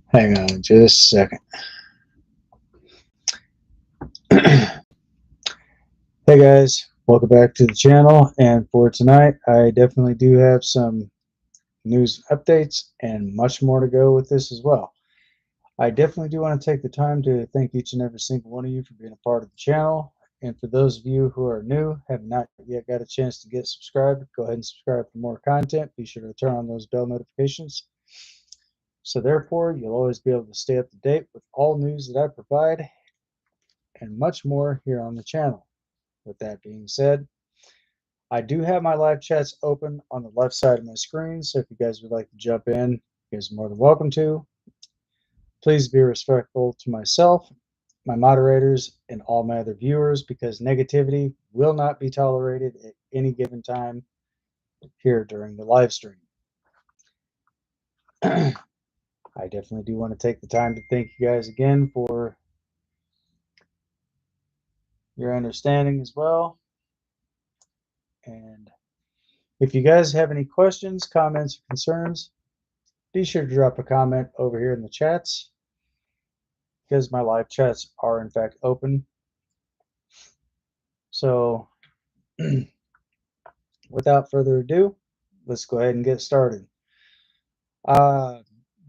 Hang on just a second. Hey guys, welcome back to the channel. And for tonight, I definitely do have some news updates and much more to go with this as well. I definitely do want to take the time to thank each and every single one of you for being a part of the channel. And for those of you who are new, have not yet got a chance to get subscribed, go ahead and subscribe for more content. Be sure to turn on those bell notifications. So therefore, you'll always be able to stay up to date with all news that I provide and much more here on the channel. With that being said, I do have my live chats open on the left side of my screen, so if you guys would like to jump in, you guys are more than welcome to. Please be respectful to myself, my moderators, and all my other viewers, because negativity will not be tolerated at any given time here during the live stream. I definitely do want to take the time to thank you guys again for your understanding as well. And if you guys have any questions, comments, or concerns, be sure to drop a comment over here in the chats, because my live chats are in fact open. So without further ado, let's go ahead and get started.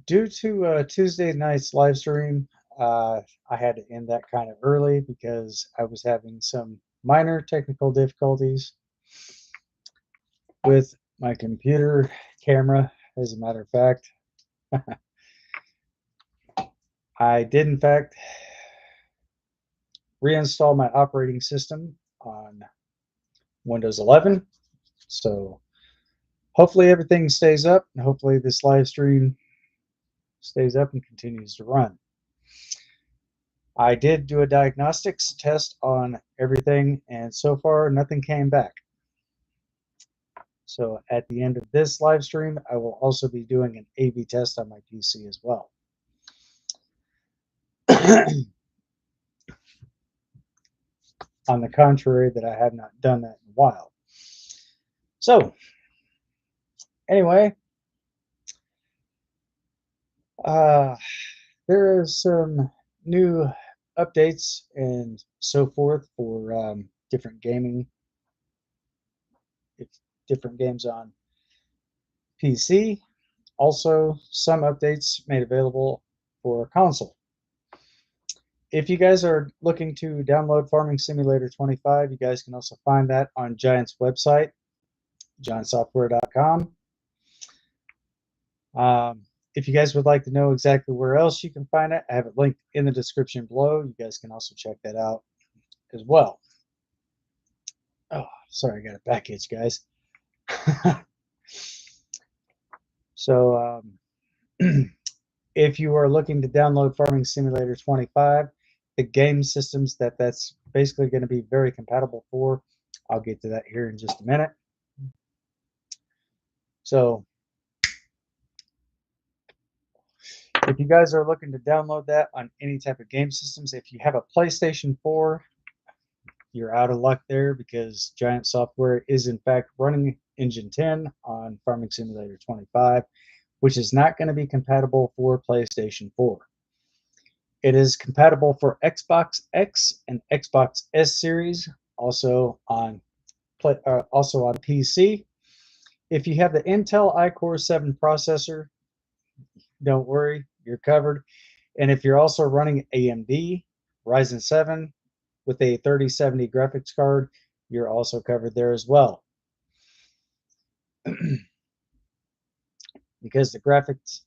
Due to Tuesday night's live stream, I had to end that kind of early because I was having some minor technical difficulties with my computer camera. As a matter of fact, I did in fact reinstall my operating system on Windows 11. So hopefully everything stays up, and hopefully this live stream stays up and continues to run. I did do a diagnostics test on everything, and so far nothing came back. So at the end of this live stream, I will also be doing an A/B test on my PC as well. On the contrary, that I have not done that in a while. So anyway, there are some new updates and so forth for different gaming, different games on PC. Also, some updates made available for console. If you guys are looking to download Farming Simulator 25, you guys can also find that on Giant's website, giantsoftware.com. If you guys would like to know exactly where else you can find it, I have it linked in the description below. You guys can also check that out as well. Oh, sorry, I got a back itch, guys. So, if you are looking to download Farming Simulator 25, the game systems that's basically going to be very compatible for, I'll get to that here in just a minute. So if you guys are looking to download that on any type of game systems, if you have a PlayStation 4, you're out of luck there, because Giant Software is in fact running Engine 10 on Farming Simulator 25, which is not going to be compatible for PlayStation 4. It is compatible for Xbox X and Xbox S series, also on PC. If you have the Intel iCore 7 processor, don't worry, you're covered. And if you're also running AMD Ryzen 7 with a 3070 graphics card, you're also covered there as well. Because the graphics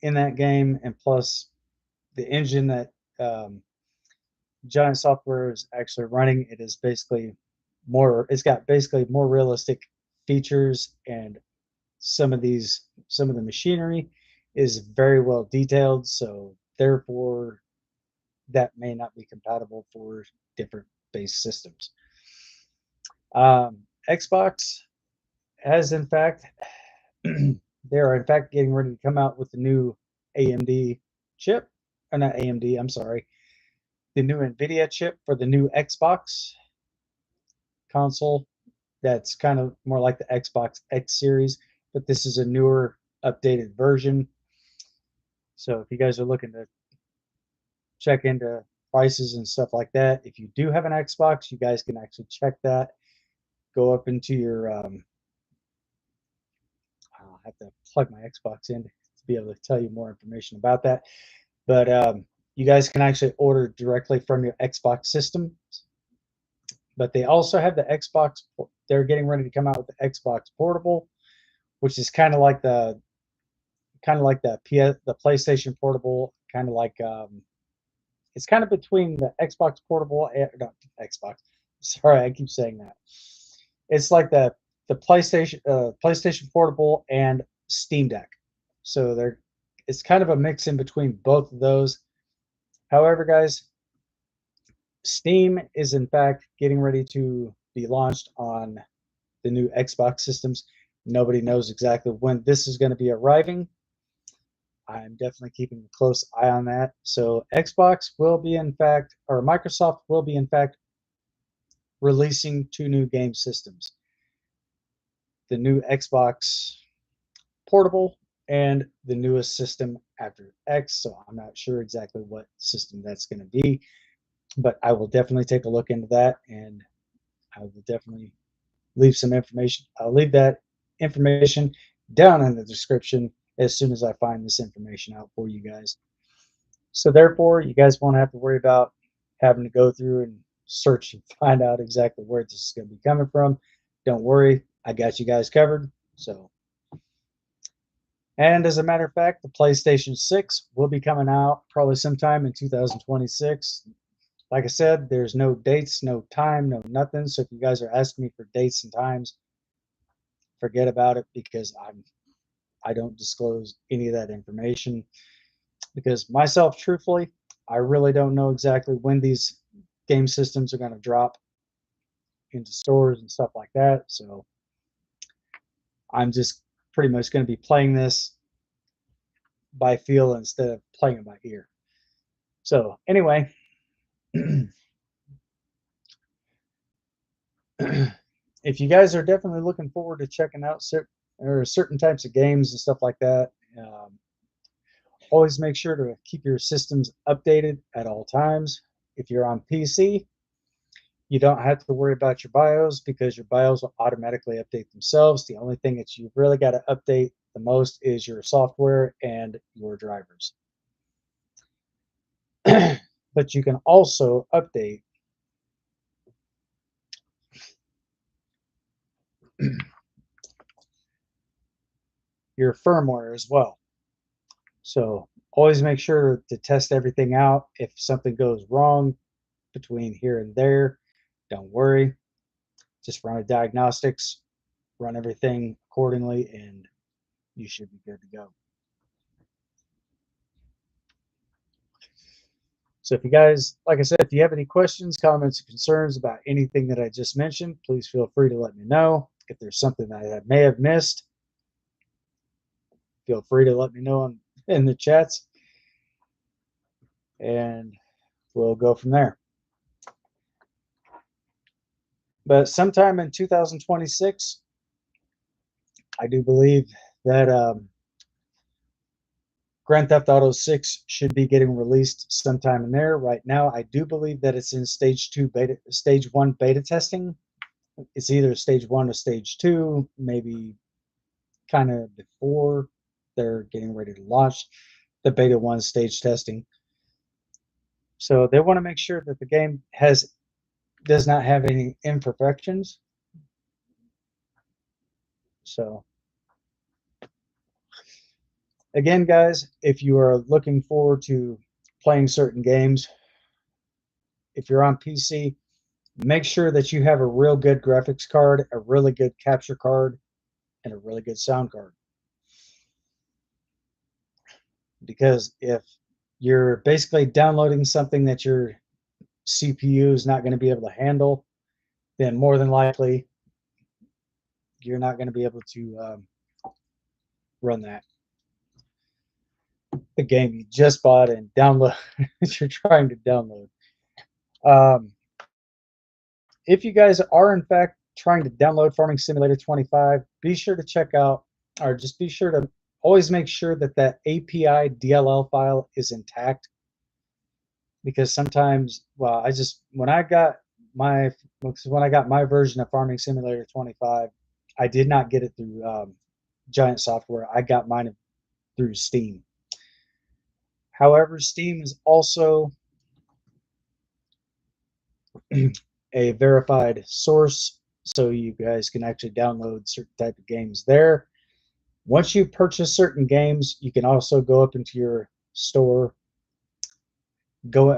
in that game, and plus the engine that Giant Software is actually running, it is basically it's got basically more realistic features, and some of the machinery is very well detailed, so therefore that may not be compatible for different base systems. Xbox has in fact they are in fact getting ready to come out with the new AMD chip, or not AMD, I'm sorry, the new NVIDIA chip for the new Xbox console that's kind of more like the Xbox X series, but this is a newer, updated version. So if you guys are looking to check into prices and stuff like that, if you do have an Xbox, you guys can actually check that. Go up into your I'll have to plug my Xbox in to be able to tell you more information about that. But you guys can actually order directly from your Xbox system. But they also have the Xbox. They're getting ready to come out with the Xbox Portable, which is the PlayStation Portable, kind of like it's kind of between the Xbox Portable and not Xbox. Sorry, I keep saying that. It's like the PlayStation Portable and Steam Deck. So it's kind of a mix in between both of those. However, guys, Steam is in fact getting ready to be launched on the new Xbox systems. Nobody knows exactly when this is going to be arriving. I'm definitely keeping a close eye on that. So Xbox will be in fact, or Microsoft will be in fact releasing 2 new game systems. The new Xbox Portable and the newest system after X. So I'm not sure exactly what system that's going to be, but I will definitely take a look into that, and I will definitely leave some information. I'll leave that information down in the description as soon as I find this information out for you guys. So therefore, you guys won't have to worry about having to go through and search and find out exactly where this is going to be coming from. Don't worry, I got you guys covered. So, and as a matter of fact, the PlayStation 6 will be coming out probably sometime in 2026. Like I said, there's no dates, no time, no nothing. So if you guys are asking me for dates and times, forget about it, because I don't disclose any of that information, because myself, truthfully, I really don't know exactly when these game systems are going to drop into stores and stuff like that. So I'm just pretty much going to be playing this by feel instead of playing it by ear. So anyway, if you guys are definitely looking forward to checking out certain types of games and stuff like that, always make sure to keep your systems updated at all times. If you're on PC, you don't have to worry about your BIOS, because your BIOS will automatically update themselves. The only thing that you've really got to update the most is your software and your drivers. But you can also update your firmware as well. So always make sure to test everything out. If something goes wrong between here and there, don't worry. Just run a diagnostics, run everything accordingly, and you should be good to go. So if you guys, like I said, if you have any questions, comments, or concerns about anything that I just mentioned, please feel free to let me know. If there's something that I may have missed, feel free to let me know in the chats, and we'll go from there. But sometime in 2026, I do believe that Grand Theft Auto 6 should be getting released sometime in there. Right now, I do believe that it's in stage 1 beta testing. It's either stage 1 or stage 2, maybe kind of before they're getting ready to launch the beta 1 stage testing. So they want to make sure that the game does not have any imperfections. So again, guys, if you are looking forward to playing certain games, if you're on PC, make sure that you have a real good graphics card, a really good capture card, and a really good sound card. Because if you're basically downloading something that your CPU is not going to be able to handle, then more than likely you're not going to be able to run the game you just bought and download you're trying to download. If you guys are in fact trying to download Farming Simulator 25, be sure to check out, or just be sure to always make sure that that API DLL file is intact, because sometimes, well, I just my when I got my version of Farming Simulator 25, I did not get it through Giant Software. I got mine through Steam. However, Steam is also a verified source, so you guys can actually download certain type of games there. Once you purchase certain games, you can also go up into your store, go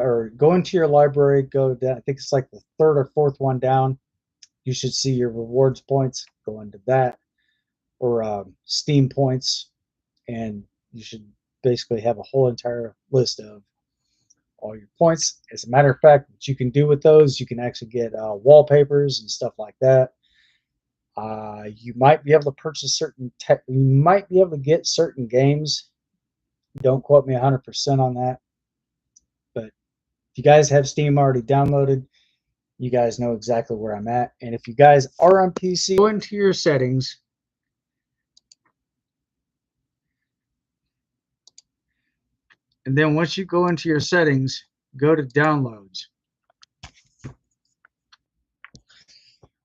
into your library, go down. I think it's like the third or fourth one down. You should see your rewards points. Go into that, or Steam points, and you should basically have a whole entire list of all your points. As a matter of fact, what you can do with those, you can actually get wallpapers and stuff like that. You might be able to purchase you might be able to get certain games. Don't quote me 100% on that. But if you guys have Steam already downloaded, you guys know exactly where I'm at. And if you guys are on PC, go into your settings. And then once you go into your settings, go to downloads.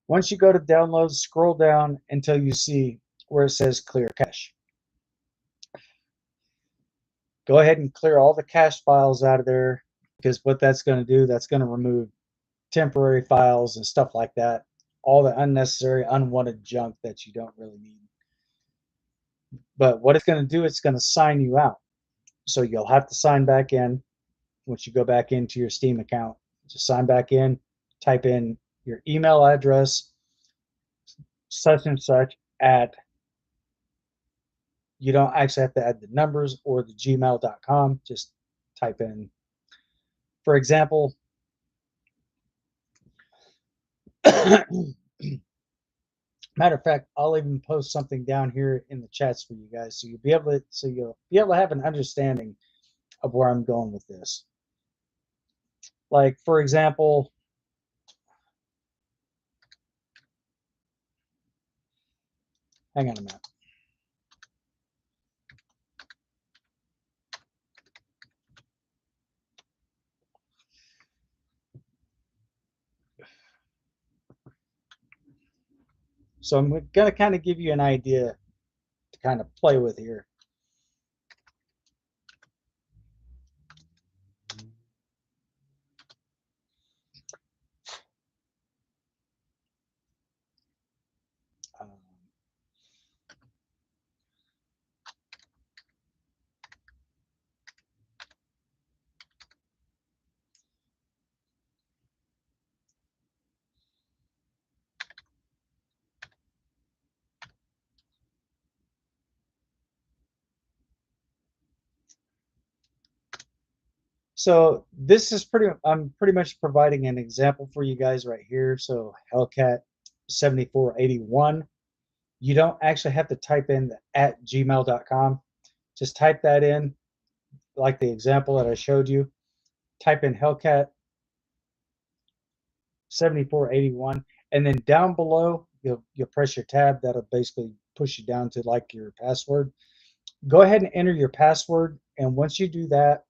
Once you go to downloads, scroll down until you see where it says clear cache. Go ahead and clear all the cache files out of there, because what that's going to do, that's going to remove temporary files and stuff like that, all the unnecessary, unwanted junk that you don't really need. But what it's going to do, it's going to sign you out. So you'll have to sign back in. Once you go back into your Steam account, just sign back in, type in your email address, such and such, at, you don't actually have to add the numbers or the gmail.com. Just type in, for example, matter of fact, I'll even post something down here in the chats for you guys, so you'll be able to have an understanding of where I'm going with this. Like, for example, hang on a minute. So I'm going to kind of give you an idea to kind of play with here. So this is I'm pretty much providing an example for you guys right here. So Hellcat 7481, you don't actually have to type in the @gmail.com. Just type that in, like the example that I showed you. Type in Hellcat 7481, and then down below you'll press your tab. That'll basically push you down to like your password. Go ahead and enter your password, and once you do that,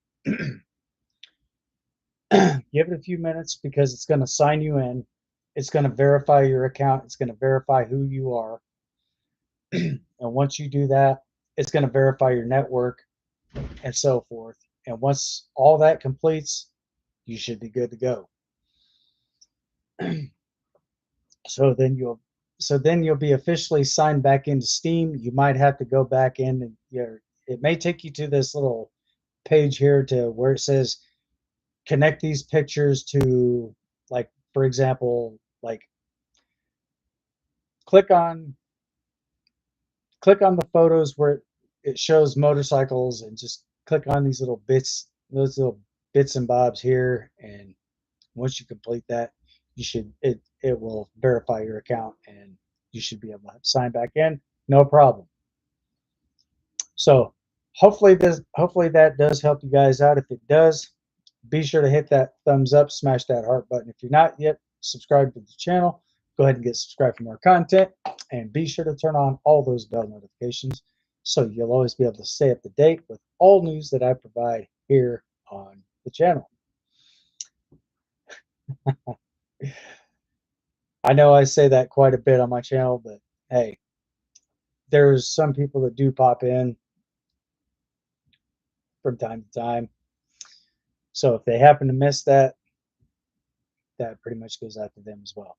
give it a few minutes, because it's going to sign you in. It's going to verify your account. It's going to verify who you are. And once you do that, it's going to verify your network and so forth. And once all that completes, you should be good to go. So then you'll be officially signed back into Steam. You might have to go back in, and it may take you to this little page here to where it says connect these pictures to, like, for example, like click on the photos where it shows motorcycles, and just click on these little bits, those little bits and bobs here. And once you complete that, it will verify your account, and you should be able to sign back in, no problem. So hopefully that does help you guys out. If it does, be sure to hit that thumbs up, smash that heart button. If you're not yet subscribed to the channel, Go ahead and get subscribed for more content, and be sure to turn on all those bell notifications so you'll always be able to stay up to date with all news that I provide here on the channel. I know I say that quite a bit on my channel, but hey, there's some people that do pop in from time to time. So if they happen to miss that, that pretty much goes out to them as well.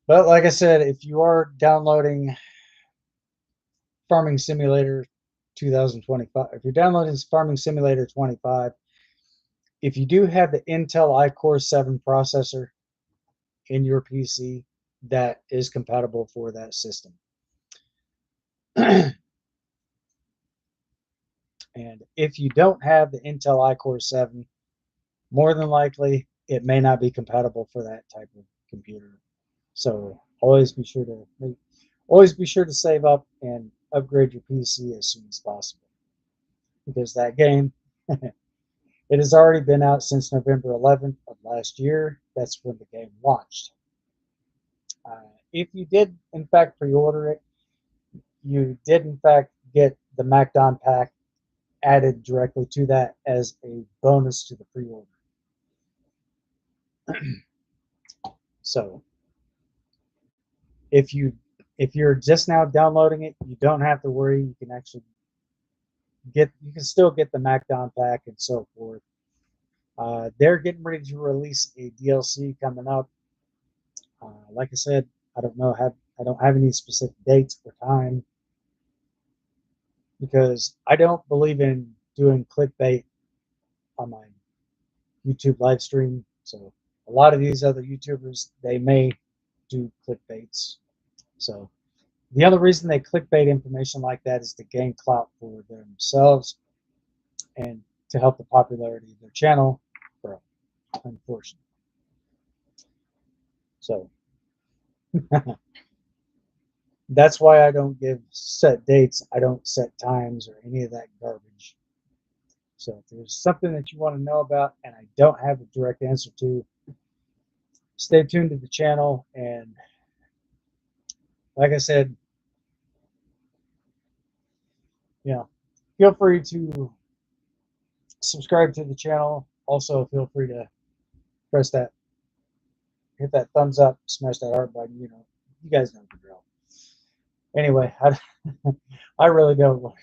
But like I said, if you are downloading Farming Simulator 2025, if you're downloading Farming Simulator 25, if you do have the Intel iCore 7 processor in your PC, that is compatible for that system. And if you don't have the Intel iCore 7, more than likely it may not be compatible for that type of computer. So always be sure to save up and upgrade your PC as soon as possible, because that game it has already been out since November 11th of last year. That's when the game launched. If you did in fact pre-order it, you did in fact get the MacDon pack added directly to that as a bonus to the pre-order. So if you're just now downloading it, you don't have to worry. You can actually you can still get the MacDon pack and so forth. They're getting ready to release a DLC coming up. Like I said, I don't have any specific dates or time, because I don't believe in doing clickbait on my YouTube live stream. So a lot of these other YouTubers, they may do clickbaits. So the other reason they clickbait information like that is to gain clout for themselves and to help the popularity of their channel grow, unfortunately. So that's why I don't give set dates. I don't set times or any of that garbage. So if there's something that you want to know about and I don't have a direct answer to, stay tuned to the channel. And like I said, feel free to subscribe to the channel. Also, feel free to hit that thumbs up, smash that heart button. You guys know the drill. Anyway, I really don't,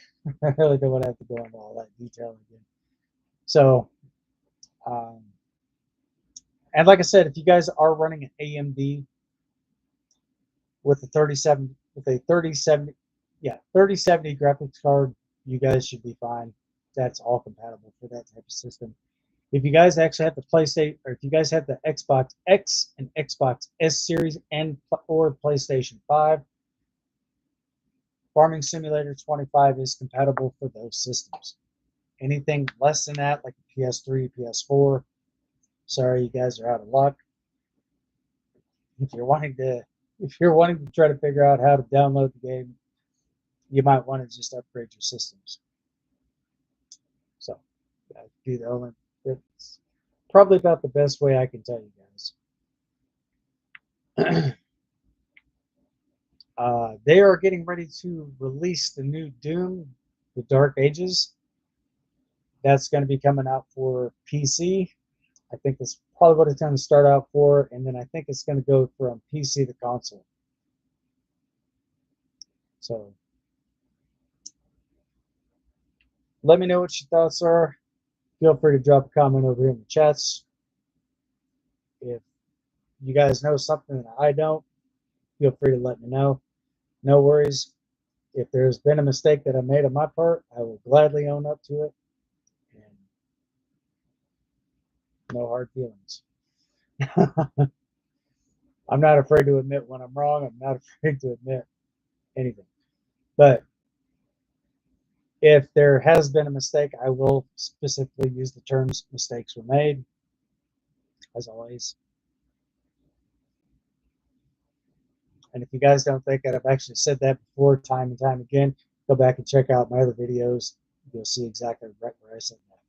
I really don't want to have to go into all that detail again. So, and like I said, if you guys are running an AMD with a 3070 graphics card, you guys should be fine. That's all compatible for that type of system. If you guys actually have the PlayStation, or if you guys have the Xbox X and Xbox S series or PlayStation 5, Farming Simulator 25 is compatible for those systems. Anything less than that, like a PS3, PS4, sorry, you guys are out of luck. If you're wanting to try to figure out how to download the game, you might want to just upgrade your systems. So that'd be that's probably about the best way I can tell you guys. They are getting ready to release the new Doom, The Dark Ages. That's going to be coming out for PC. I think that's probably what it's going to start out for, and then I think it's going to go from PC to console. So let me know what your thoughts are. Feel free to drop a comment over here in the chats. If you guys know something that I don't, feel free to let me know. No worries. If there's been a mistake that I made on my part, I will gladly own up to it. And no hard feelings. I'm not afraid to admit when I'm wrong. I'm not afraid to admit anything. But if there has been a mistake, I will specifically use the terms mistakes were made, as always. And if you guys don't think that I've actually said that before, time and time again, go back and check out my other videos. You'll see exactly right where I said that.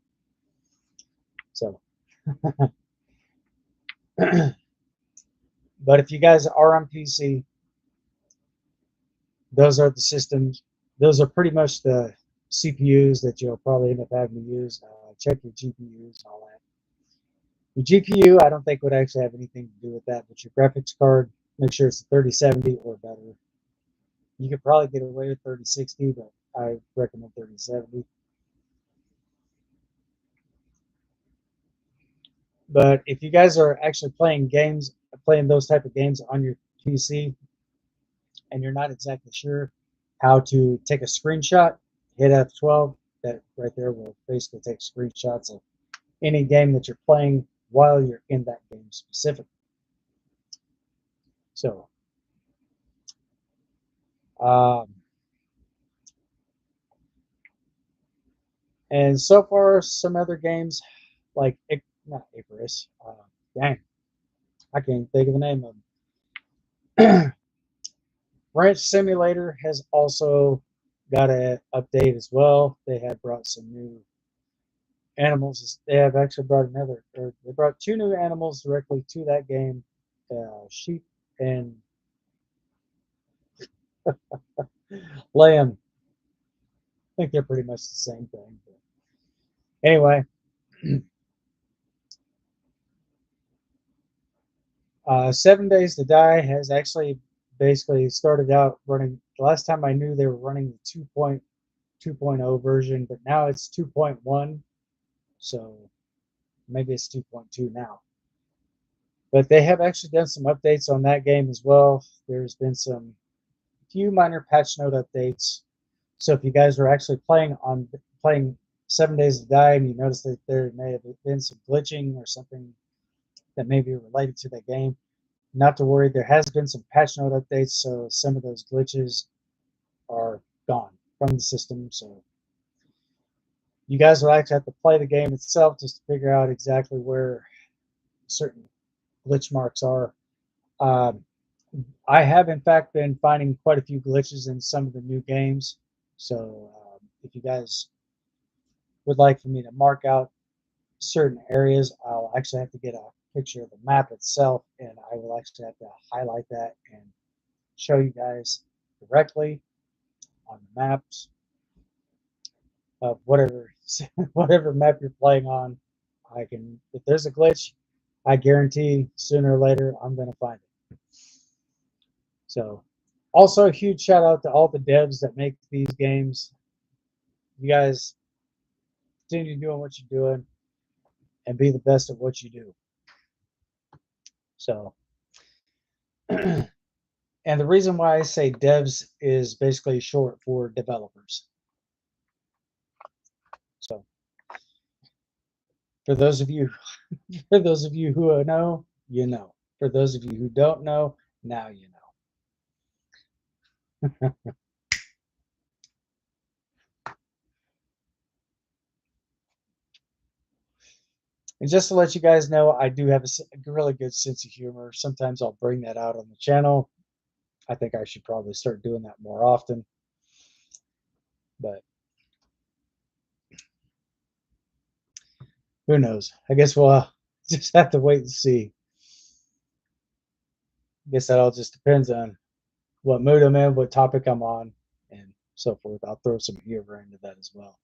But if you guys are on PC, those are the systems. Those are pretty much the CPUs that you'll probably end up having to use. Check your GPUs and all that. Your GPU, I don't think would actually have anything to do with that, but your graphics card, make sure it's a 3070 or better. You could probably get away with 3060, but I recommend 3070. But if you guys are actually playing games, playing those type of games on your PC, and you're not exactly sure how to take a screenshot, hit F12. That right there will basically take screenshots of any game that you're playing while you're in that game specifically. So, um, and so far, some other games like not Icarus. Dang, I can't even think of the name of them. Ranch Simulator has also got an update as well. They have brought some new animals. They have actually brought they brought two new animals directly to that game, sheep and lamb. I think they're pretty much the same thing. But anyway, 7 Days to Die has actually basically started out running. The last time I knew they were running the 2.0 version, but now it's 2.1. So maybe it's 2.2 now. But they have actually done some updates on that game as well. There's been some few minor patch note updates. So if you guys are actually playing 7 Days to Die and you notice that there may have been some glitching or something that may be related to that game, not to worry. There has been some patch note updates, so some of those glitches are gone from the system. So you guys will actually have to play the game itself just to figure out exactly where certain glitch marks are. Um, I have, in fact, been finding quite a few glitches in some of the new games. So if you guys would like for me to mark out certain areas, I'll actually have to get a picture of the map itself, and I will actually have to highlight that and show you guys directly on the maps of whatever whatever map you're playing on. I can, if there's a glitch, I guarantee sooner or later I'm going to find it. So, also a huge shout out to all the devs that make these games. You guys continue doing what you're doing and be the best at what you do. So, and the reason why I say devs is basically short for developers. So, for those of you, for those of you who know, you know. For those of you who don't know, now you know. And just to let you guys know, I do have a really good sense of humor. Sometimes I'll bring that out on the channel. I think I should probably start doing that more often. But who knows? I guess we'll just have to wait and see. I guess that all just depends on what mood I'm in, what topic I'm on, and so forth. I'll throw some humor into that as well.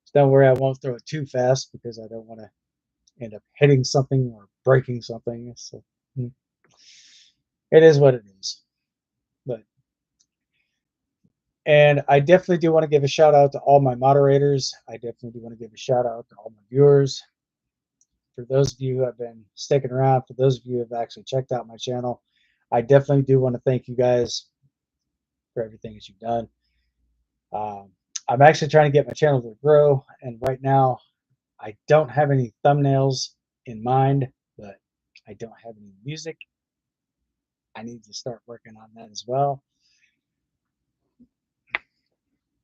So don't worry, I won't throw it too fast because I don't want to end up hitting something or breaking something. So it is what it is. But and I definitely do want to give a shout out to all my moderators. I definitely do want to give a shout out to all my viewers. For those of you who have been sticking around, for those of you who have actually checked out my channel, I definitely do want to thank you guys for everything that you've done. Um, I'm actually trying to get my channel to grow, and right now I don't have any thumbnails in mind, but I don't have any music. I need to start working on that as well.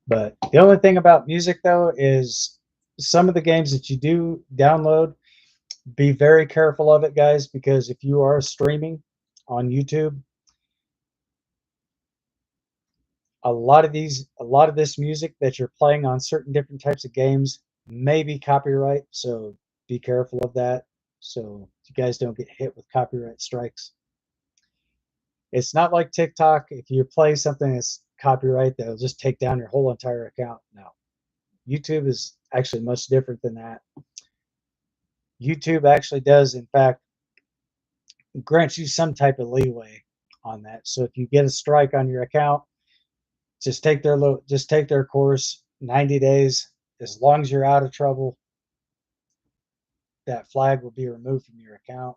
But the only thing about music, though, is some of the games that you do download, be very careful of it, guys, because if you are streaming on YouTube, a lot of this music that you're playing on certain different types of games may be copyright. So be careful of that so you guys don't get hit with copyright strikes. It's not like TikTok. If you play something that's copyright, that'll just take down your whole entire account. No, YouTube is actually much different than that. YouTube actually does, in fact, grant you some type of leeway on that. So if you get a strike on your account, just take their course, 90 days. As long as you're out of trouble, that flag will be removed from your account.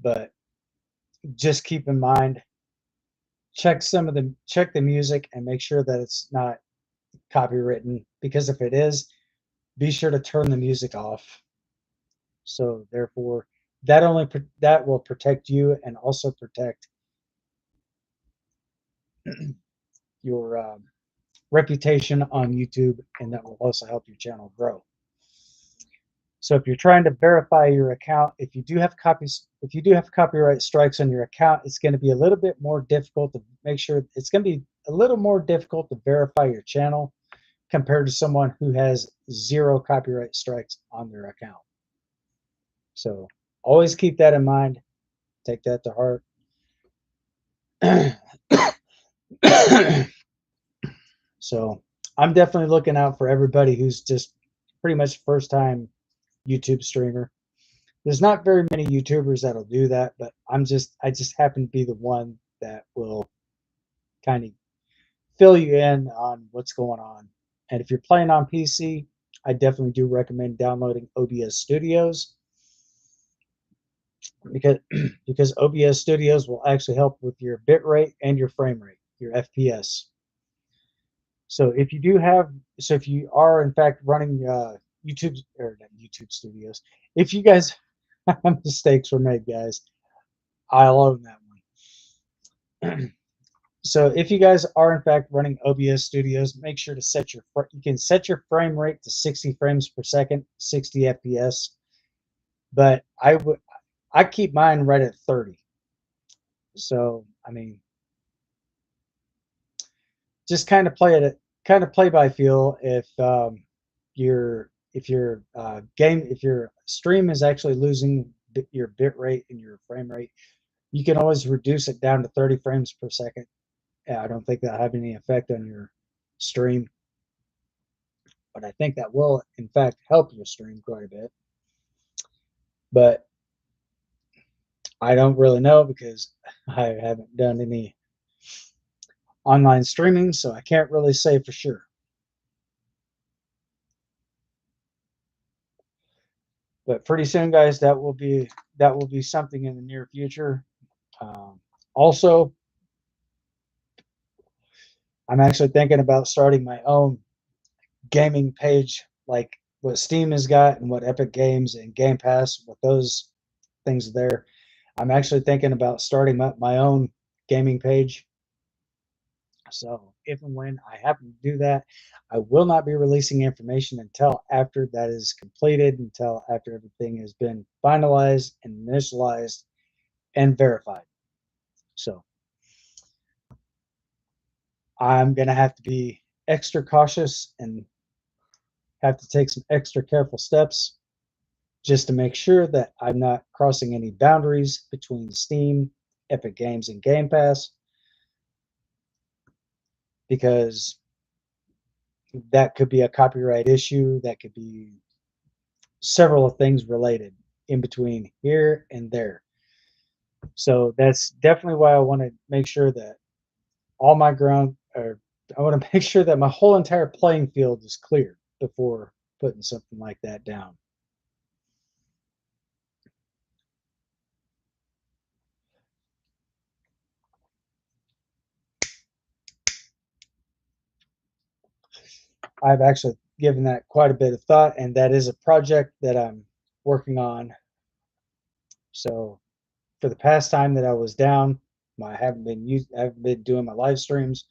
But just keep in mind, check the music and make sure that it's not copywritten, because if it is, be sure to turn the music off. So therefore, that will protect you and also protect your reputation on YouTube, and that will also help your channel grow. So if you're trying to verify your account, if you do have copyright strikes on your account, it's going to be a little bit more difficult to make sure. It's going to be a little more difficult to verify your channel compared to someone who has 0 copyright strikes on their account. So always keep that in mind. Take that to heart. So I'm definitely looking out for everybody who's just pretty much first time YouTube streamer. There's not very many YouTubers that'll do that, but I just happen to be the one that will kind of fill you in on what's going on. And if you're playing on PC, I definitely do recommend downloading OBS Studios, because OBS Studios will actually help with your bit rate and your frame rate, your FPS. So if you are in fact running YouTube or not YouTube Studios, if you guys mistakes were made, guys, I'll own that one. So if you guys are in fact running OBS Studios, make sure to you can set your frame rate to 60 frames per second, 60 FPS. But I keep mine right at 30. So I mean, just kind of play by feel. If your stream is actually losing your bit rate and your frame rate, you can always reduce it down to 30 frames per second. I don't think that'll have any effect on your stream, but I think that will in fact help your stream quite a bit. But I don't really know because I haven't done any online streaming, so I can't really say for sure. But pretty soon, guys, that will be something in the near future. Also, I'm actually thinking about starting my own gaming page, like what Steam has got and what Epic Games and Game Pass, what those things there. I'm actually thinking about starting up my own gaming page. So if and when I happen to do that, I will not be releasing information until after that is completed, until after everything has been finalized and initialized and verified. So I'm going to have to be extra cautious and have to take some extra careful steps just to make sure that I'm not crossing any boundaries between Steam, Epic Games, and Game Pass, because that could be a copyright issue. That could be several things related in between here and there. So that's definitely why I want to make sure that all my ground, or I want to make sure that my whole entire playing field is clear before putting something like that down. I've actually given that quite a bit of thought, and that is a project that I'm working on. So for the past time that I was down, I haven't been doing my live streams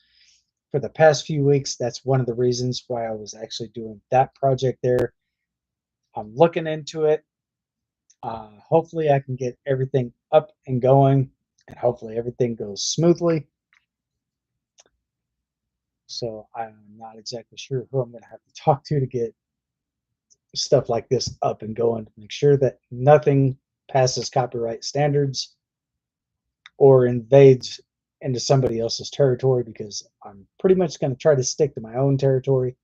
for the past few weeks. That's one of the reasons why I was actually doing that project there. I'm looking into it. Hopefully, I can get everything up and going, and hopefully everything goes smoothly. So I'm not exactly sure who I'm going to have to talk to get stuff like this up and going to make sure that nothing passes copyright standards or invades into somebody else's territory, because I'm pretty much going to try to stick to my own territory.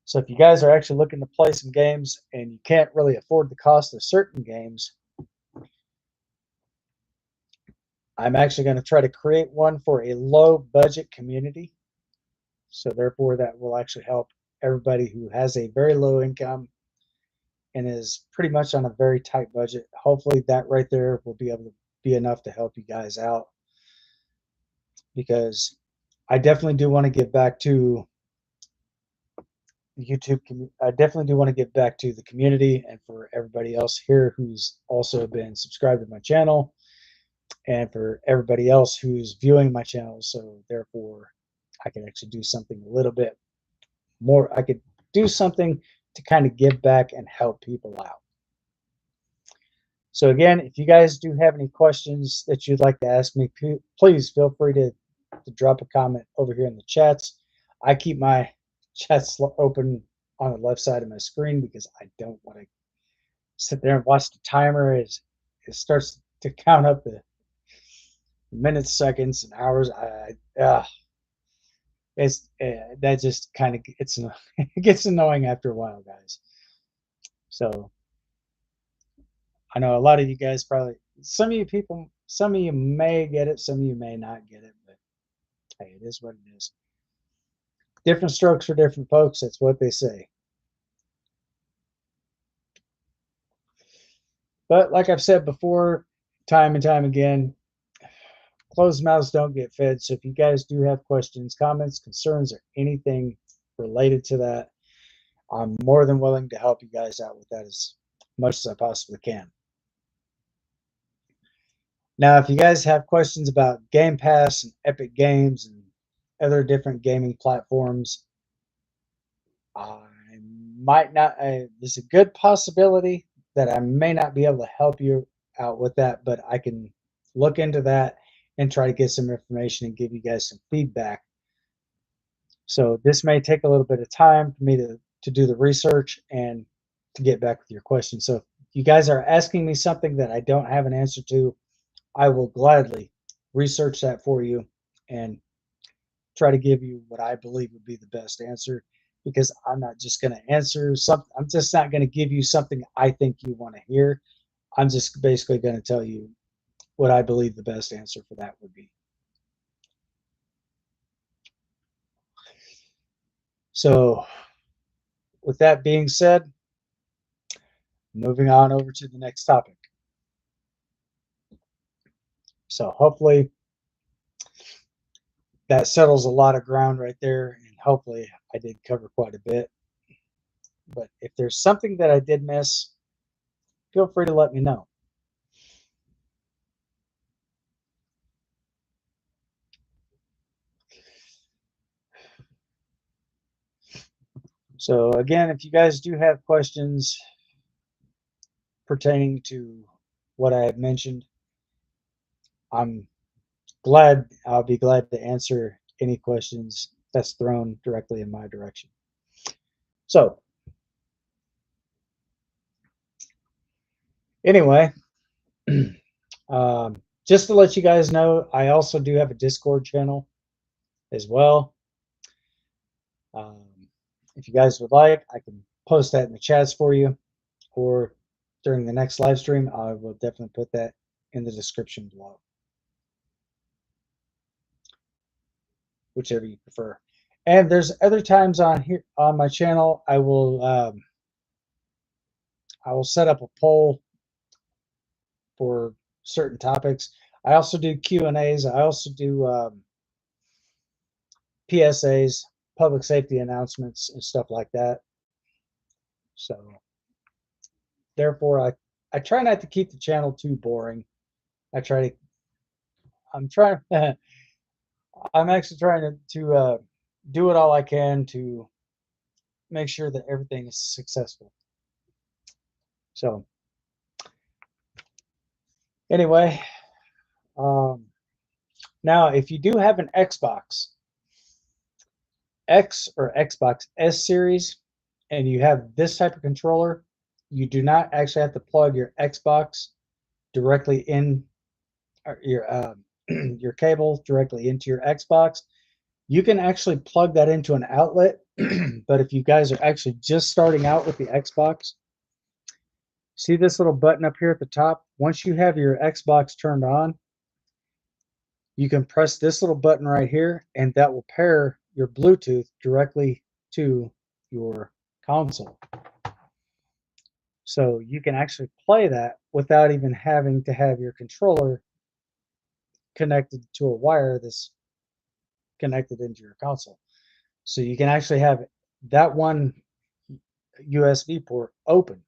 So if you guys are actually looking to play some games and you can't really afford the cost of certain games, I'm actually going to try to create one for a low budget community. So therefore that will actually help everybody who has a very low income and is pretty much on a very tight budget. Hopefully that right there will be able to be enough to help you guys out, because I definitely do want to give back to YouTube. I definitely do want to give back to the community and for everybody else here who's also been subscribed to my channel, and for everybody else who's viewing my channel. So therefore I can actually do something a little bit more. I could do something to kind of give back and help people out. So again, if you guys do have any questions that you'd like to ask me, please feel free to drop a comment over here in the chats. I keep my chats open on the left side of my screen because I don't want to sit there and watch the timer as it starts to count up the minutes, seconds, and hours. That just kind of it gets annoying after a while, guys. So I know a lot of you guys probably, some of you may get it, some of you may not get it, but hey, it is what it is. Different strokes for different folks. That's what they say. But like I've said before, time and time again, closed mouths don't get fed. So if you guys do have questions, comments, concerns, or anything related to that, I'm more than willing to help you guys out with that as much as I possibly can. Now, if you guys have questions about Game Pass and Epic Games and other different gaming platforms, I might not. There's a good possibility that I may not be able to help you out with that, but I can look into that and try to get some information and give you guys some feedback. So this may take a little bit of time for me to do the research and to get back with your questions. So if you guys are asking me something that I don't have an answer to, I will gladly research that for you and try to give you what I believe would be the best answer, because I'm not just going to answer something. I'm just not going to give you something I think you want to hear. I'm just basically going to tell you what I believe the best answer for that would be. So with that being said, moving on over to the next topic. So hopefully that settles a lot of ground right there, and hopefully I did cover quite a bit. But if there's something that I did miss, feel free to let me know. So again, if you guys do have questions pertaining to what I have mentioned, I'll be glad to answer any questions that's thrown directly in my direction. So anyway, just to let you guys know, I also do have a Discord channel as well. If you guys would like, I can post that in the chats for you, or during the next live stream, I will definitely put that in the description below, whichever you prefer. And there's other times on here on my channel, I will set up a poll for certain topics. I also do Q&As. I also do PSAs, public safety announcements, and stuff like that. So therefore, I try not to keep the channel too boring. I'm trying. I'm actually trying to do it all I can to make sure that everything is successful. So anyway, now if you do have an Xbox X or Xbox S series, and you have this type of controller, you do not actually have to plug your Xbox directly in, or your cable directly into your Xbox. You can actually plug that into an outlet, but if you guys are actually just starting out with the Xbox, see this little button up here at the top? Once you have your Xbox turned on, you can press this little button right here, and that will pair your Bluetooth directly to your console. So you can actually play that without even having to have your controller connected to a wire that's connected into your console. So you can actually have that one USB port open.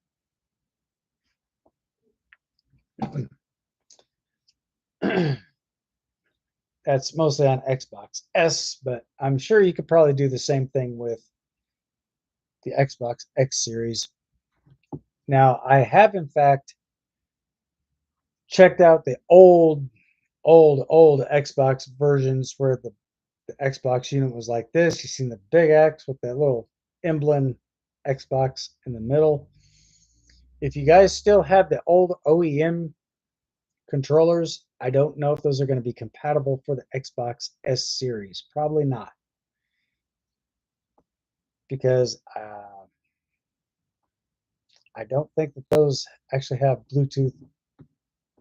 That's mostly on Xbox S, but I'm sure you could probably do the same thing with the Xbox X series. Now, I have in fact checked out the old Xbox versions where the Xbox unit was like this. You've seen the big X with that little emblem Xbox in the middle. If you guys still have the old OEM controllers, I don't know if those are going to be compatible for the Xbox S series. Probably not, because I don't think that those actually have Bluetooth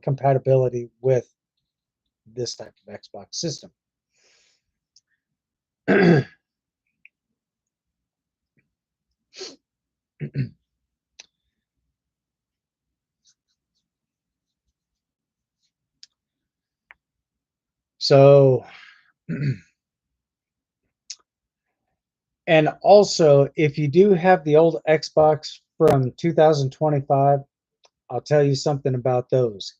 compatibility with this type of Xbox system. So, and also, if you do have the old Xbox from 2025, I'll tell you something about those.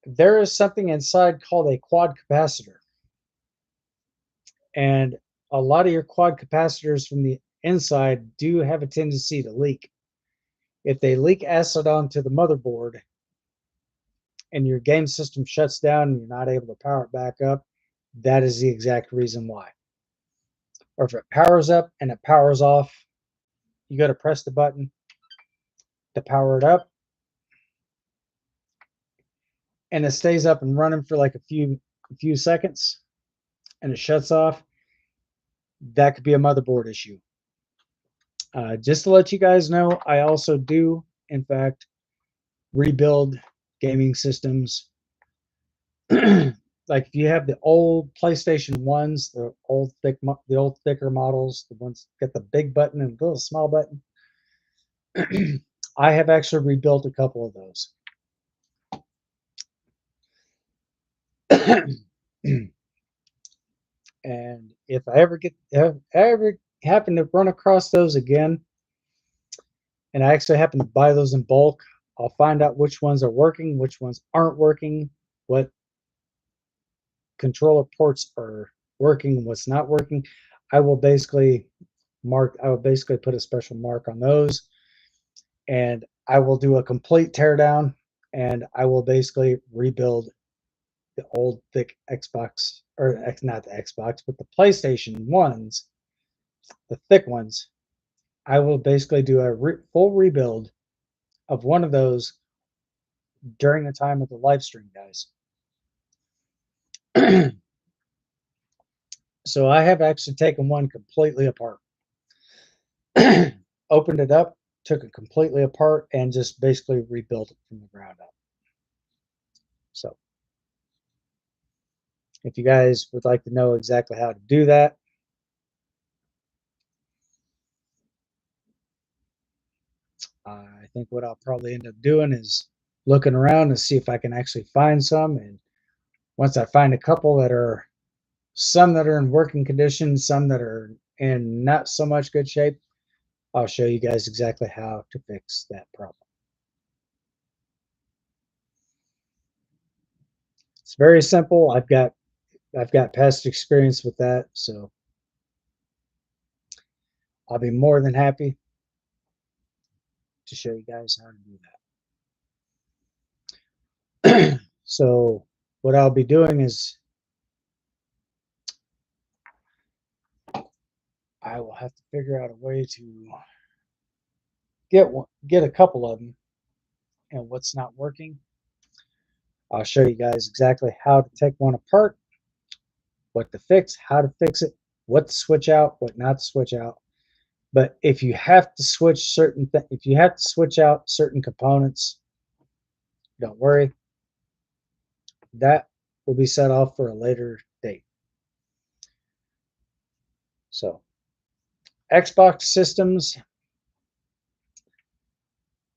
There is something inside called a quad capacitor. And a lot of your quad capacitors from the inside do have a tendency to leak. If they leak acid onto the motherboard and your game system shuts down and you're not able to power it back up, that is the exact reason why. Or if it powers up and it powers off, you got to press the button to power it up, and it stays up and running for like a few seconds, and it shuts off. That could be a motherboard issue. Just to let you guys know, I also do, in fact, rebuild gaming systems. Like if you have the old PlayStation ones, the old thicker models, the ones that get the big button and the little small button, I have actually rebuilt a couple of those. And if I ever happen to run across those again, and I actually happen to buy those in bulk, I'll find out which ones are working, which ones aren't working, what controller ports are working, what's not working. I will basically put a special mark on those, and I will do a complete teardown, and I will basically rebuild the old thick Xbox, or not the Xbox, but the PlayStation ones, the thick ones. I will basically do a full rebuild of one of those during the time of the live stream, guys. So I have actually taken one completely apart, opened it up, took it completely apart, and just basically rebuilt it from the ground up. So if you guys would like to know exactly how to do that, I think what I'll probably end up doing is looking around to see if I can actually find some. And once I find a couple that are, some that are in working condition, some that are in not so much good shape, I'll show you guys exactly how to fix that problem. It's very simple. I've got past experience with that, so I'll be more than happy to show you guys how to do that. So what I'll be doing is I will have to figure out a way to get a couple of them, and what's not working. I'll show you guys exactly how to take one apart, what to fix, how to fix it, what to switch out, what not to switch out. But if you have to switch if you have to switch out certain components, don't worry. That will be set off for a later date. So, Xbox systems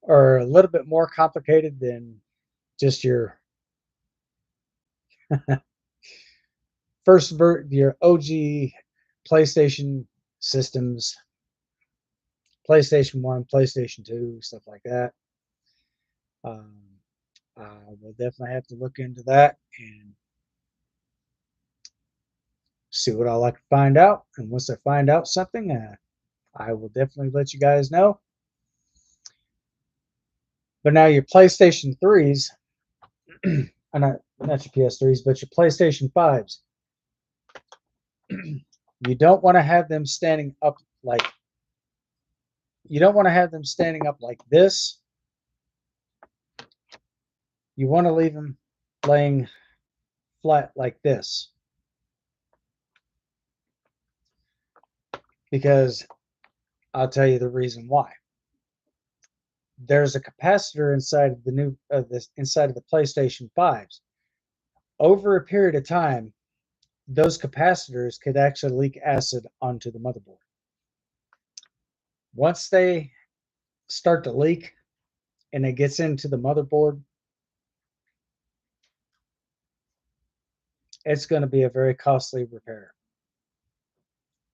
are a little bit more complicated than just your your OG PlayStation systems, PlayStation 1, PlayStation 2, stuff like that. Um, I will definitely have to look into that and see what I like to find out. And once I find out something, I will definitely let you guys know. But now your PlayStation 3s, not your PS3s, but your PlayStation 5s, you don't want to have them standing up like this. You want to leave them laying flat like this, because I'll tell you the reason why. There's a capacitor inside of inside of the PlayStation 5s. Over a period of time, those capacitors could actually leak acid onto the motherboard. Once they start to leak and it gets into the motherboard, it's going to be a very costly repair,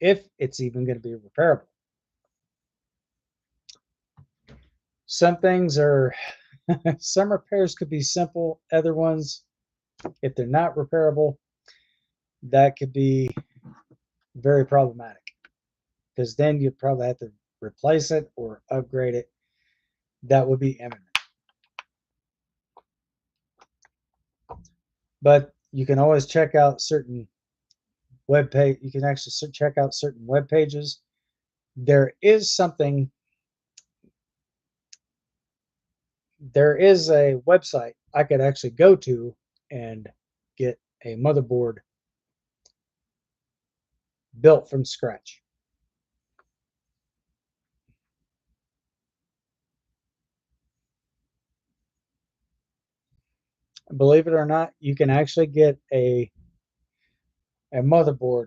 if it's even going to be repairable. Some things are, some repairs could be simple. Other ones, if they're not repairable, that could be very problematic, because then you'd probably have to replace it or upgrade it. That would be imminent. But you can always check out certain web page. You can actually check out certain web pages. There is a website I could actually go to and get a motherboard built from scratch. Believe it or not, you can actually get a motherboard,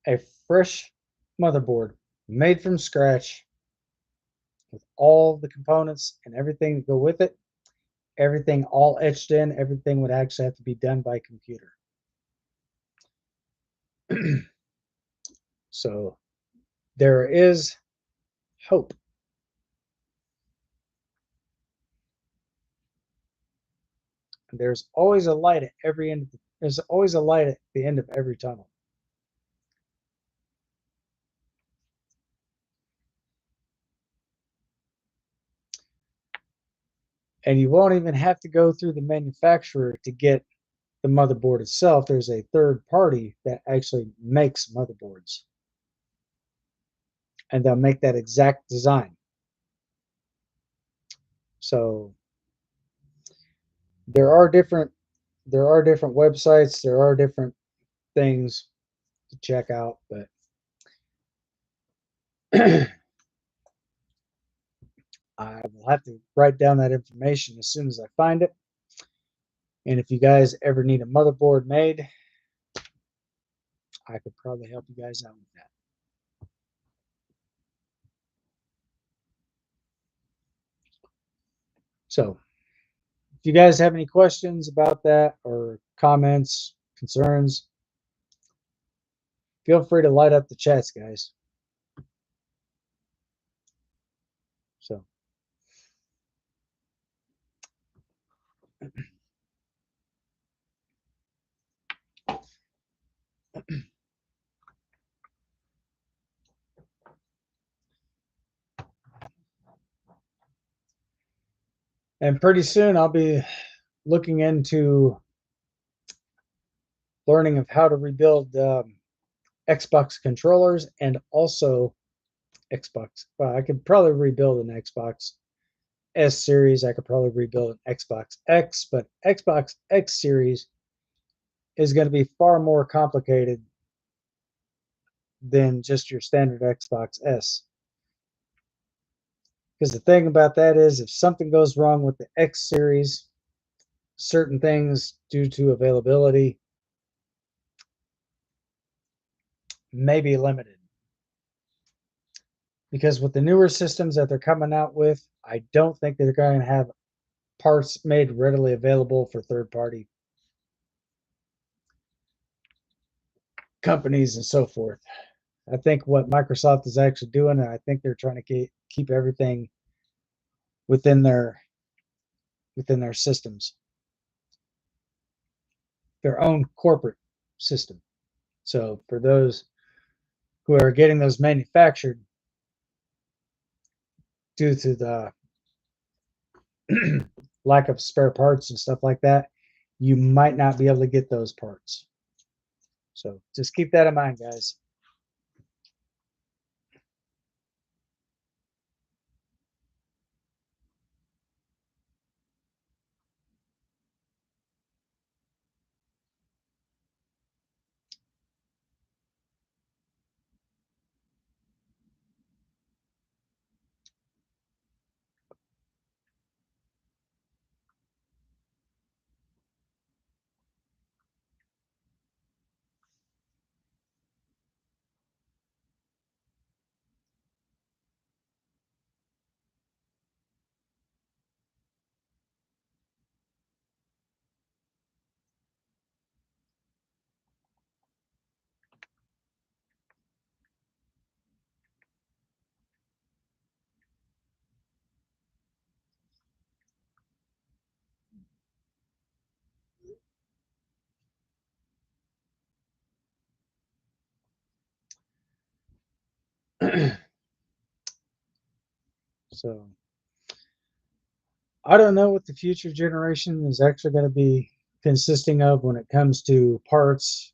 a fresh motherboard made from scratch with all the components and everything to go with it. Everything all etched in. Everything would actually have to be done by computer. So there is hope. There's always a light at every end. There's always a light at the end of every tunnel. And you won't even have to go through the manufacturer to get the motherboard itself. There's a third party that actually makes motherboards, and they'll make that exact design. So there are different websites, there are different things to check out, but I will have to write down that information as soon as I find it. And if you guys ever need a motherboard made, I could probably help you guys out with that. So if you guys have any questions about that or comments, concerns, feel free to light up the chats, guys. So and pretty soon I'll be looking into learning of how to rebuild Xbox controllers and also Xbox. Well, I could probably rebuild an Xbox S series. I could probably rebuild an Xbox X, but Xbox X series is going to be far more complicated than just your standard Xbox S. Because the thing about that is, if something goes wrong with the X series, certain things due to availability may be limited. Because with the newer systems that they're coming out with, I don't think they're going to have parts made readily available for third party companies and so forth. I think what Microsoft is actually doing, and I think they're trying to keep everything within their systems, their own corporate system. So for those who are getting those manufactured due to the lack of spare parts and stuff like that, you might not be able to get those parts. So just keep that in mind, guys. So I don't know what the future generation is actually going to be consisting of when it comes to parts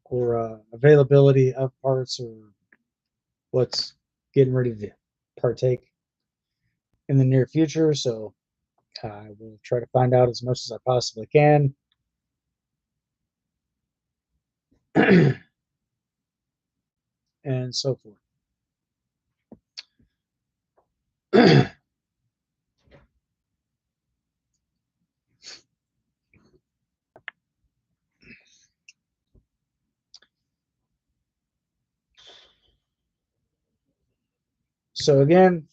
or availability of parts or what's getting ready to partake in the near future. So I will try to find out as much as I possibly can. And so forth. So again,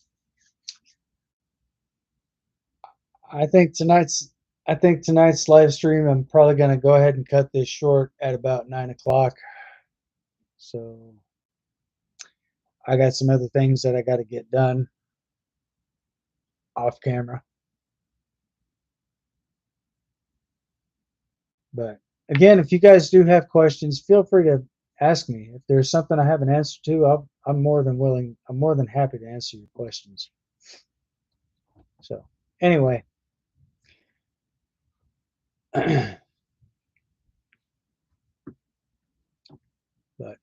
I think tonight's I think tonight's live stream, I'm probably going to go ahead and cut this short at about 9 o'clock. So I got some other things that I got to get done off camera. But again, if you guys do have questions, feel free to ask me. If there's something I have an answer to, I'm more than willing. I'm more than happy to answer your questions. So anyway, but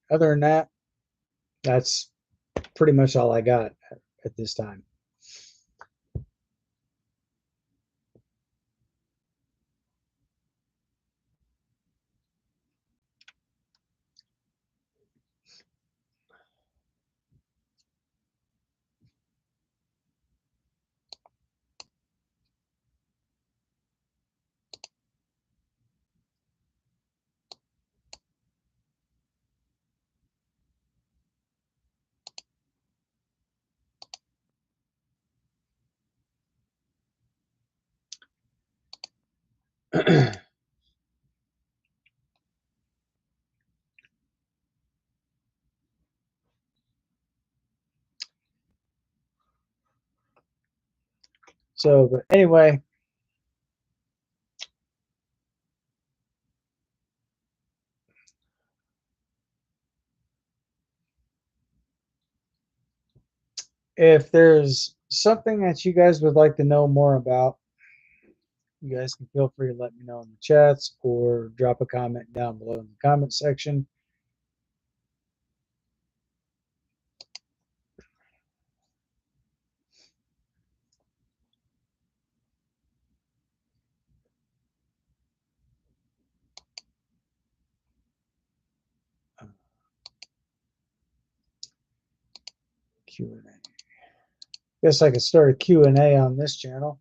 other than that, that's pretty much all I got at this time. So, but anyway, if there's something that you guys would like to know more about, you guys can feel free to let me know in the chats or drop a comment down below in the comment section. Q&A. Guess I could start a Q&A on this channel.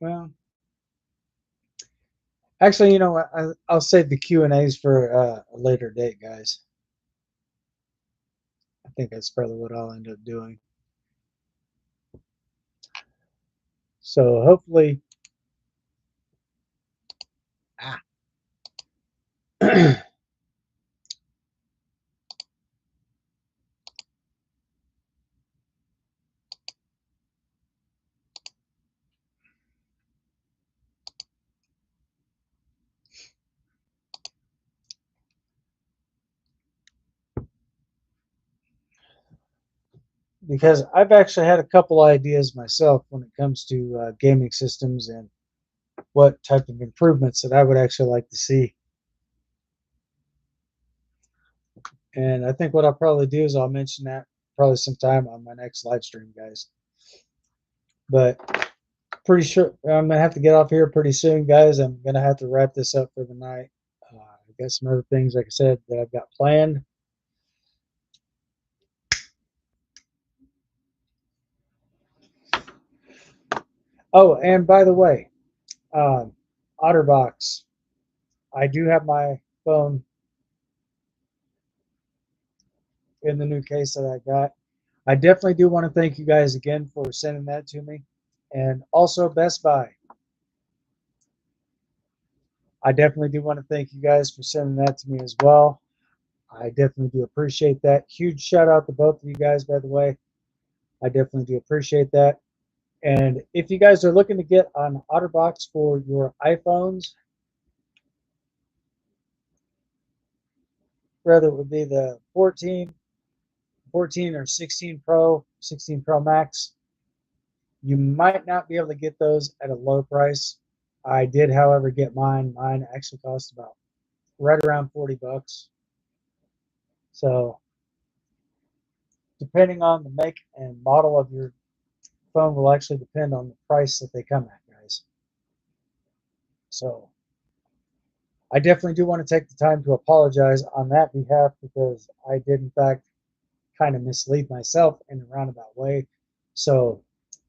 Well, actually, you know what? I'll save the Q&As for a later date, guys. I think that's probably what I'll end up doing. So hopefully, because I've actually had a couple ideas myself when it comes to gaming systems and what type of improvements that I would actually like to see. And I think what I'll probably do is I'll mention that probably sometime on my next live stream, guys. But pretty sure I'm gonna have to get off here pretty soon, guys. I'm gonna have to wrap this up for the night. I got some other things, like I said, that I've got planned. Oh, and by the way, um, OtterBox, I do have my phone in the new case that I got. I definitely do want to thank you guys again for sending that to me. And also Best Buy. I definitely do want to thank you guys for sending that to me as well. I definitely do appreciate that. Huge shout out to both of you guys, by the way. I definitely do appreciate that. And if you guys are looking to get an OtterBox for your iPhones, whether it would be the 14 or 16 Pro, 16 Pro Max, you might not be able to get those at a low price. I did, however, get mine. Mine actually cost about right around 40 bucks. So depending on the make and model of your phone will actually depend on the price that they come at, guys. So I definitely do want to take the time to apologize on that behalf because I did, in fact, kind of mislead myself in a roundabout way. So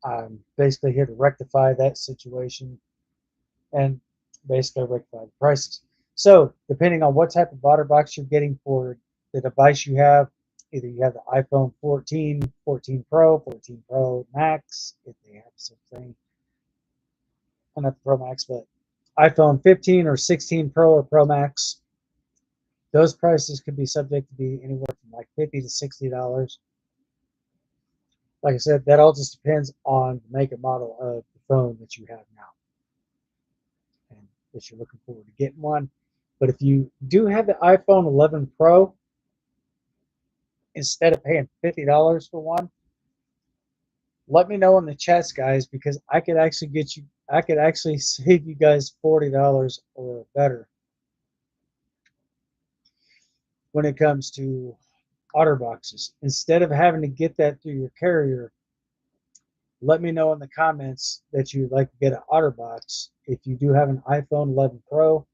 I'm basically here to rectify that situation and basically rectify the prices. So depending on what type of OtterBox you're getting for the device you have, either you have the iPhone 14, 14 Pro, 14 Pro Max, if they have such thing, well, not the Pro Max, but iPhone 15 or 16 Pro or Pro Max, those prices could be subject to be anywhere from like $50 to $60. Like I said, that all just depends on the make and model of the phone that you have now, and that you're looking forward to getting one. But if you do have the iPhone 11 Pro, instead of paying $50 for one, let me know in the chats, guys, because I could actually save you guys $40 or better when it comes to OtterBoxes. Instead of having to get that through your carrier, let me know in the comments that you'd like to get an OtterBox. If you do have an iPhone 11 Pro,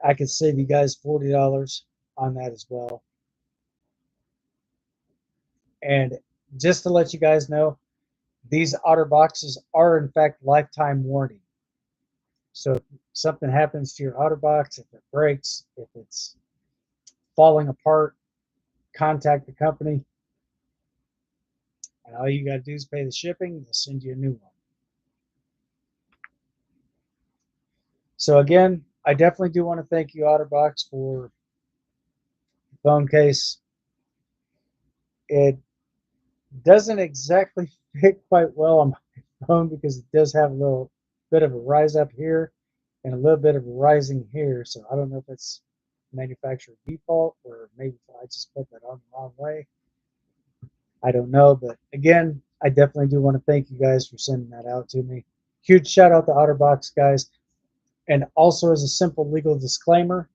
I could save you guys $40 on that as well. And just to let you guys know, these OtterBoxes are in fact lifetime warranty. So if something happens to your OtterBox, if it breaks, if it's falling apart, contact the company, and all you got to do is pay the shipping. They'll send you a new one. So again, I definitely do want to thank you, OtterBox, for the phone case. It doesn't exactly fit quite well on my phone because it does have a little bit of a rise up here and a little bit of a rising here. So I don't know if it's manufacturer default or maybe I just put that on the wrong way. I don't know, but again, I definitely do want to thank you guys for sending that out to me. Huge shout out to OtterBox, guys. And also, as a simple legal disclaimer,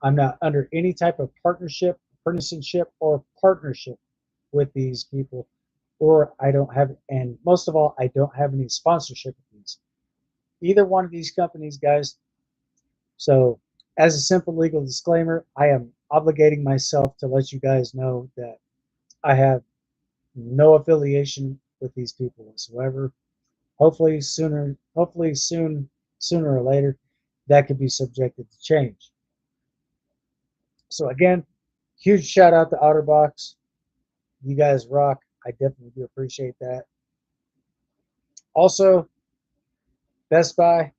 I'm not under any type of partnership, partisanship, or partnership with these people, or I don't have, and most of all, I don't have any sponsorship with these. Either one of these companies, guys. So, as a simple legal disclaimer, I am obligating myself to let you guys know that I have no affiliation with these people whatsoever. Hopefully sooner or later, that could be subjected to change. So again, huge shout out to OtterBox. You guys rock. I definitely do appreciate that. Also, Best Buy,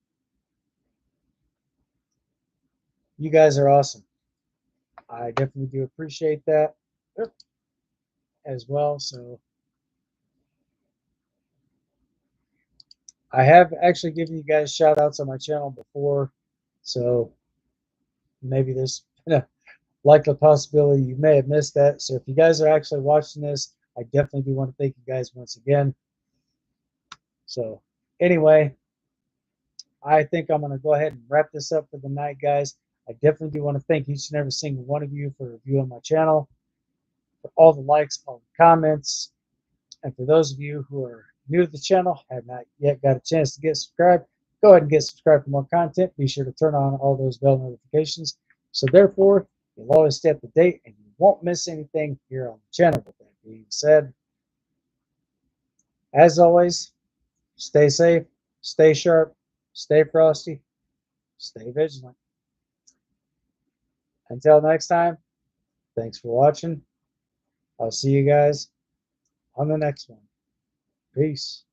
you guys are awesome. I definitely do appreciate that as well. So I have actually given you guys shout outs on my channel before. So maybe there's a likely possibility you may have missed that. So if you guys are actually watching this, I definitely do want to thank you guys once again. So anyway, I think I'm going to go ahead and wrap this up for the night, guys. I definitely do want to thank each and every single one of you for viewing my channel, for all the likes, all the comments, and for those of you who are new to the channel, have not yet got a chance to get subscribed, go ahead and get subscribed for more content. Be sure to turn on all those bell notifications. So therefore, you'll always stay up to date and you won't miss anything here on the channel. With that being said, as always, stay safe, stay sharp, stay frosty, stay vigilant. Until next time, thanks for watching. I'll see you guys on the next one. Peace.